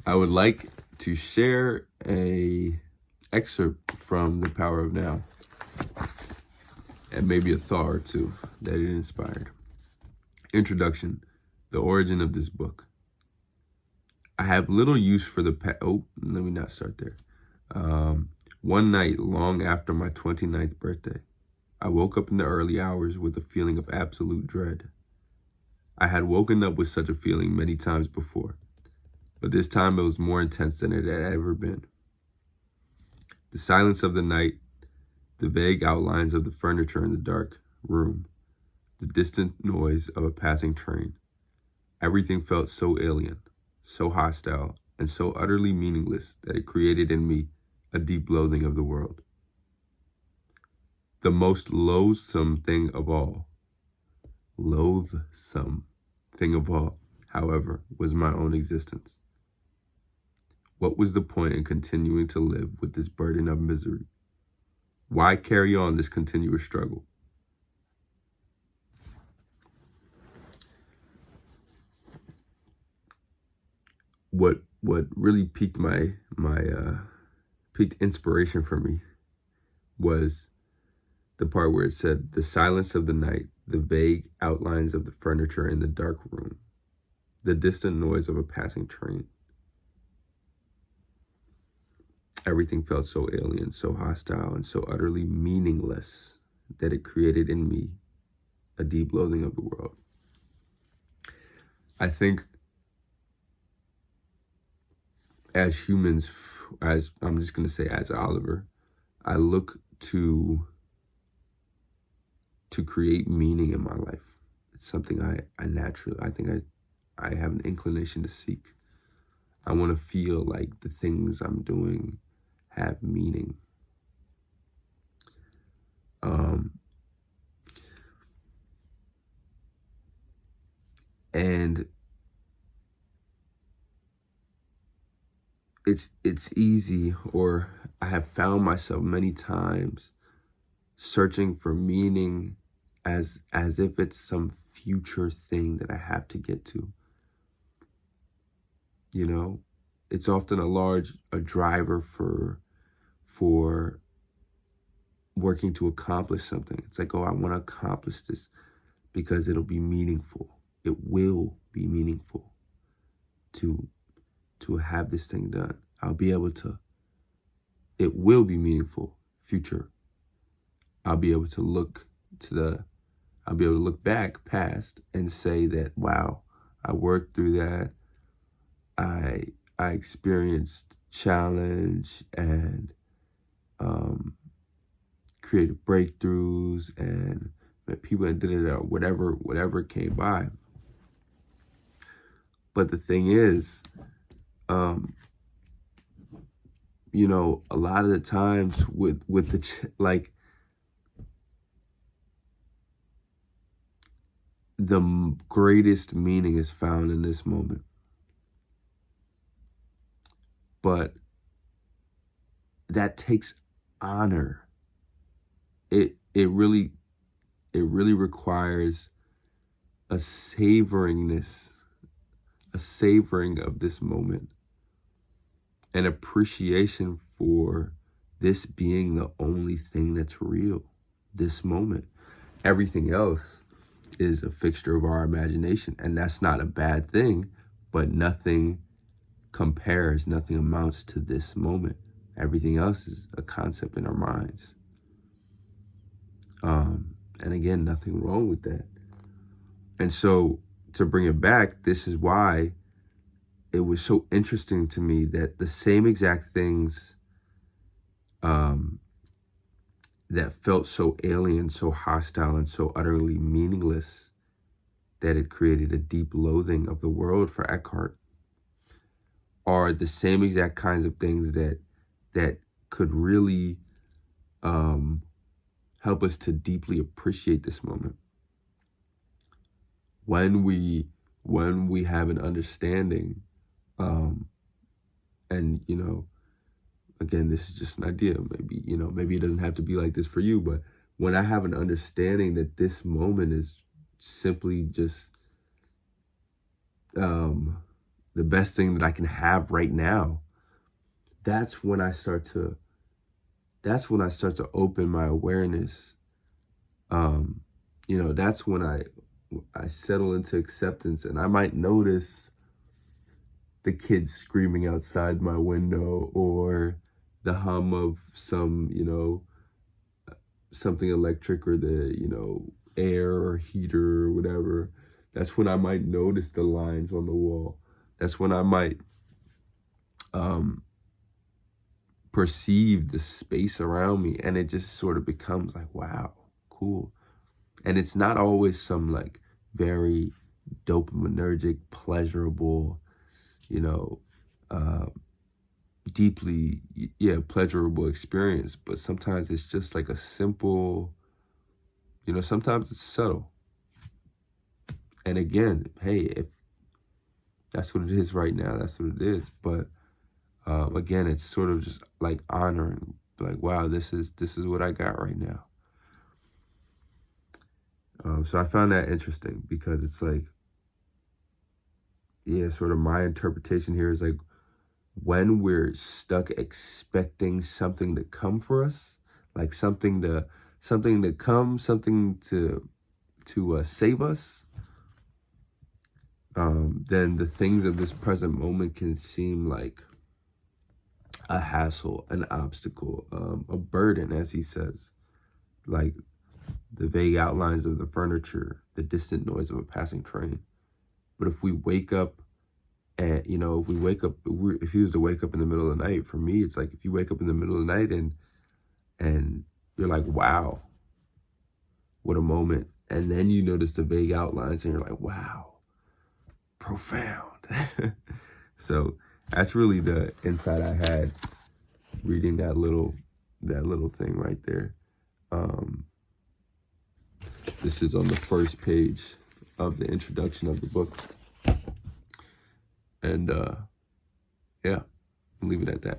I would like to share a excerpt from The Power of Now, and maybe a thought or two that it inspired. Introduction, the origin of this book. I have little use for the let me not start there. One night, long after my 29th birthday, I woke up in the early hours with a feeling of absolute dread. I had woken up with such a feeling many times before, but this time it was more intense than it had ever been. The silence of the night, the vague outlines of the furniture in the dark room, the distant noise of a passing train. Everything felt so alien, so hostile, and so utterly meaningless that it created in me a deep loathing of the world. The most loathsome thing of all, however, was my own existence. What was the point in continuing to live with this burden of misery? Why carry on this continuous struggle? What really piqued piqued inspiration for me was the part where it said, the silence of the night, the vague outlines of the furniture in the dark room, the distant noise of a passing train. Everything felt so alien, so hostile, and so utterly meaningless that it created in me a deep loathing of the world. I think as humans, as I'm just going to say as Oliver, I look to create meaning in my life. It's something I have an inclination to seek. I want to feel like the things I'm doing have meaning. And it's easy, or I have found myself many times searching for meaning as if it's some future thing that I have to get to. You know, it's often a driver for working to accomplish something. It's like, oh, I want to accomplish this because it'll be meaningful. It will be meaningful to have this thing done. It will be meaningful, future. I'll be able to look back past and say that, wow, I worked through that. I experienced challenge and creative breakthroughs and met people and whatever came by. But the thing is, a lot of the times with the greatest meaning is found in this moment. But that takes honor. It really requires a savoring of this moment, an appreciation for this being the only thing that's real, this moment. Everything else is a fixture of our imagination, and that's not a bad thing, but nothing compares, nothing amounts to this moment. Everything else is a concept in our minds. And again, nothing wrong with that. And so to bring it back, this is why it was so interesting to me that the same exact things that felt so alien, so hostile, and so utterly meaningless that it created a deep loathing of the world for Eckhart are the same exact kinds of things that could really help us to deeply appreciate this moment. When we have an understanding, and again, this is just an idea. Maybe it doesn't have to be like this for you, but when I have an understanding that this moment is simply just the best thing that I can have right now, that's when I start to open my awareness. That's when I settle into acceptance, and I might notice the kids screaming outside my window, or the hum of some, something electric, or the, air or heater or whatever. That's when I might notice the lines on the wall. That's when I might perceive the space around me, and it just sort of becomes like, wow, cool. And it's not always some like very dopaminergic, pleasurable, deeply, pleasurable experience. But sometimes it's just like a simple, sometimes it's subtle. And again, hey, if that's what it is right now, that's what it is. But again, it's sort of just like honoring, like, wow, this is what I got right now. So I found that interesting, because it's like, sort of my interpretation here is like, when we're stuck expecting something to come for us, like something to come, something to save us, then the things of this present moment can seem like a hassle, an obstacle, a burden, as he says, like the vague outlines of the furniture, the distant noise of a passing train. But if we wake up, and if he was to wake up in the middle of the night, for me, it's like, if you wake up in the middle of the night and you're like, wow, what a moment. And then you notice the vague outlines and you're like, wow, profound. So that's really the insight I had reading that little thing right there. This is on the first page of the introduction of the book. And I'll leave it at that.